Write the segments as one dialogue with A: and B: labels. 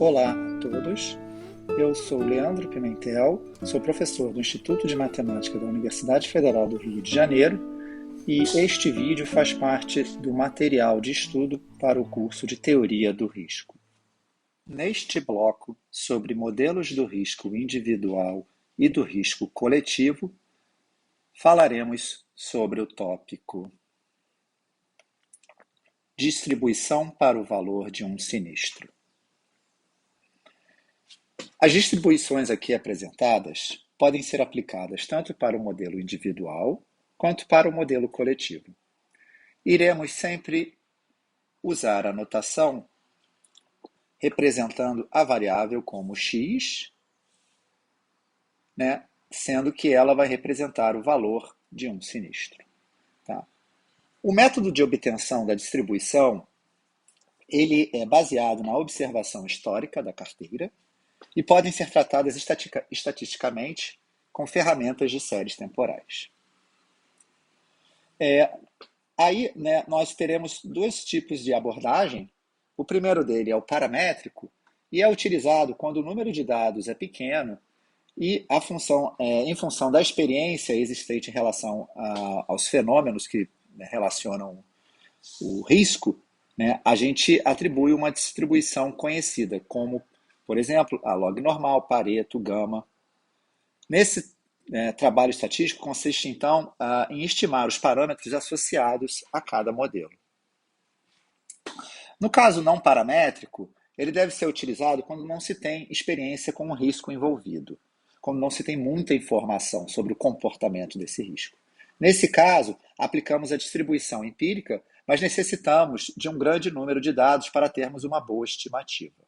A: Olá a todos, eu sou Leandro Pimentel, sou professor do Instituto de Matemática da Universidade Federal do Rio de Janeiro e este vídeo faz parte do material de estudo para o curso de Teoria do Risco. Neste bloco sobre modelos do risco individual e do risco coletivo, falaremos sobre o tópico distribuição para o valor de um sinistro. As distribuições aqui apresentadas podem ser aplicadas tanto para o modelo individual quanto para o modelo coletivo. Iremos sempre usar a notação representando a variável como x, sendo que ela vai representar o valor de um sinistro. Tá? O método de obtenção da distribuição ele é baseado na observação histórica da carteira e podem ser tratadas estatisticamente com ferramentas de séries temporais. Aí nós teremos dois tipos de abordagem. O primeiro dele é o paramétrico e é utilizado quando o número de dados é pequeno e em função da experiência existente em relação aos fenômenos que relacionam o risco, a gente atribui uma distribuição conhecida como, por exemplo, a log normal, Pareto, gama. Nesse trabalho estatístico consiste, então, em estimar os parâmetros associados a cada modelo. No caso não paramétrico, ele deve ser utilizado quando não se tem experiência com o risco envolvido, quando não se tem muita informação sobre o comportamento desse risco. Nesse caso, aplicamos a distribuição empírica, mas necessitamos de um grande número de dados para termos uma boa estimativa.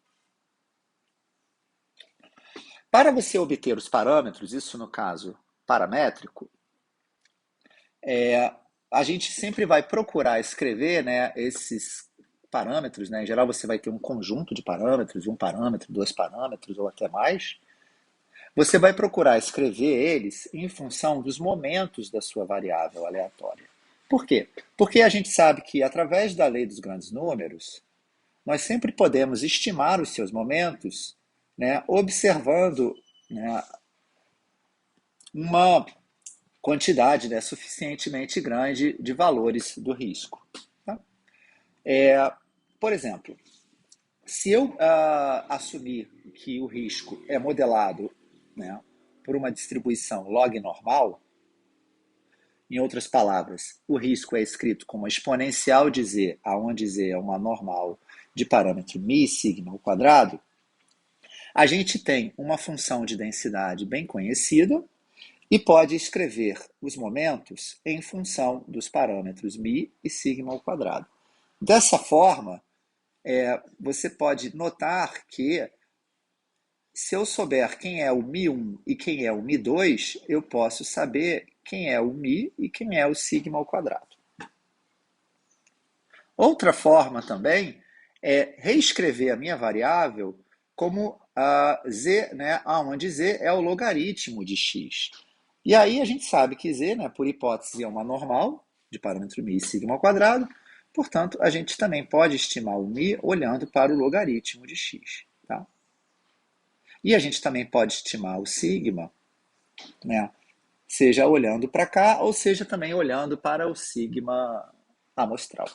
A: Para você obter os parâmetros, isso no caso paramétrico, a gente sempre vai procurar escrever esses parâmetros. Em geral, você vai ter um conjunto de parâmetros, um parâmetro, dois parâmetros ou até mais. Você vai procurar escrever eles em função dos momentos da sua variável aleatória. Por quê? Porque a gente sabe que, através da lei dos grandes números, nós sempre podemos estimar os seus momentos observando uma quantidade suficientemente grande de valores do risco. Tá? Por exemplo, se eu assumir que o risco é modelado por uma distribuição log normal, em outras palavras, o risco é escrito como exponencial de z, onde z é uma normal de parâmetro μ sigma ao quadrado, a gente tem uma função de densidade bem conhecida e pode escrever os momentos em função dos parâmetros μ e sigma ao quadrado. Dessa forma, você pode notar que, se eu souber quem é o μ1 e quem é o μ2, eu posso saber quem é o μ e quem é o sigma ao quadrado. Outra forma também é reescrever a minha variável como z, onde z é o logaritmo de x. E aí a gente sabe que z, por hipótese, é uma normal de parâmetro μ e sigma ao quadrado, portanto, a gente também pode estimar o μ olhando para o logaritmo de x. Tá? E a gente também pode estimar o sigma, seja olhando para cá, ou seja também olhando para o sigma amostral.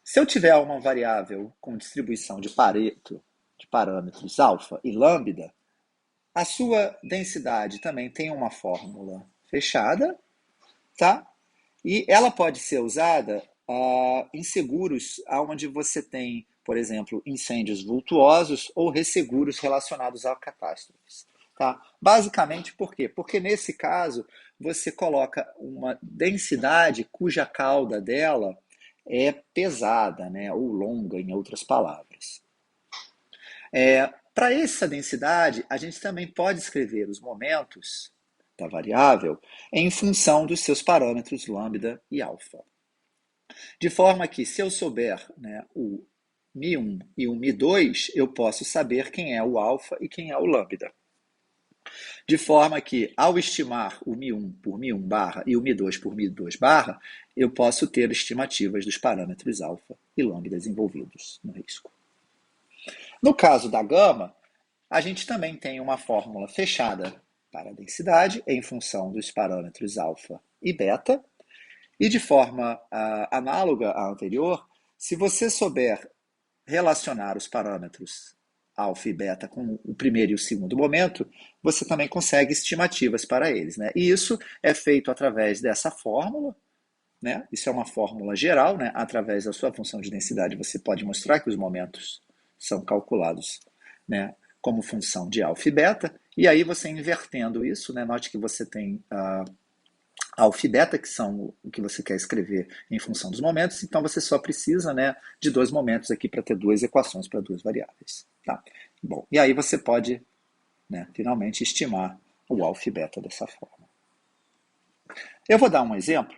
A: Se eu tiver uma variável com distribuição de Pareto, de parâmetros alfa e lambda, a sua densidade também tem uma fórmula fechada, tá? E ela pode ser usada em seguros onde você tem, por exemplo, incêndios vultuosos ou resseguros relacionados a catástrofes. Tá? Basicamente, por quê? Porque nesse caso, você coloca uma densidade cuja cauda dela é pesada, ou longa, em outras palavras. Para essa densidade, a gente também pode escrever os momentos da variável em função dos seus parâmetros lambda e alfa. De forma que, se eu souber o μ1 e o μ2, eu posso saber quem é o alfa e quem é o lambda. De forma que, ao estimar o Mi1 por Mi1 barra e o Mi2 por Mi2 barra, eu posso ter estimativas dos parâmetros alfa e lambda envolvidos no risco. No caso da gama, a gente também tem uma fórmula fechada para a densidade em função dos parâmetros alfa e beta. E de forma análoga à anterior, se você souber relacionar os parâmetros alfa e beta com o primeiro e o segundo momento, você também consegue estimativas para eles, né? E isso é feito através dessa fórmula, né? Isso é uma fórmula geral, né? Através da sua função de densidade, você pode mostrar que os momentos são calculados, né, como função de alfa e beta, e aí você invertendo isso, né? Note que você tem alfa e beta, que são o que você quer escrever em função dos momentos, então você só precisa, né, de dois momentos aqui para ter duas equações para duas variáveis. Tá? Bom, e aí você pode, né, finalmente estimar o alfa e beta dessa forma. Eu vou dar um exemplo.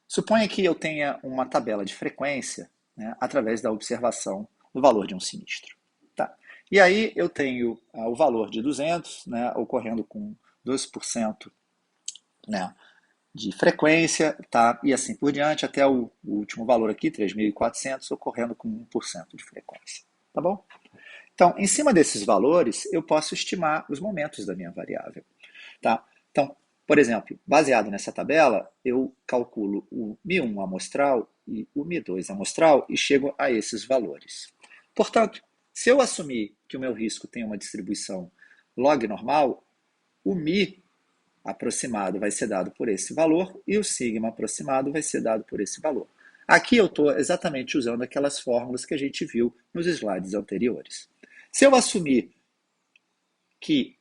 A: Suponha que eu tenha uma tabela de frequência, né, através da observação do valor de um sinistro. Tá? E aí eu tenho o valor de 200, né, ocorrendo com 2%, né, de frequência, tá? E assim por diante, até o último valor aqui, 3.400, ocorrendo com 1% de frequência. Tá bom? Então, em cima desses valores, eu posso estimar os momentos da minha variável. Tá? Então, por exemplo, baseado nessa tabela, eu calculo o Mi1 amostral e o Mi2 amostral e chego a esses valores. Portanto, se eu assumir que o meu risco tem uma distribuição log normal, o Mi aproximado vai ser dado por esse valor e o sigma aproximado vai ser dado por esse valor. Aqui eu estou exatamente usando aquelas fórmulas que a gente viu nos slides anteriores. Se eu assumir que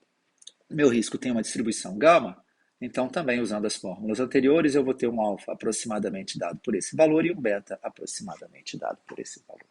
A: meu risco tem uma distribuição gama, então também usando as fórmulas anteriores eu vou ter um alfa aproximadamente dado por esse valor e um beta aproximadamente dado por esse valor.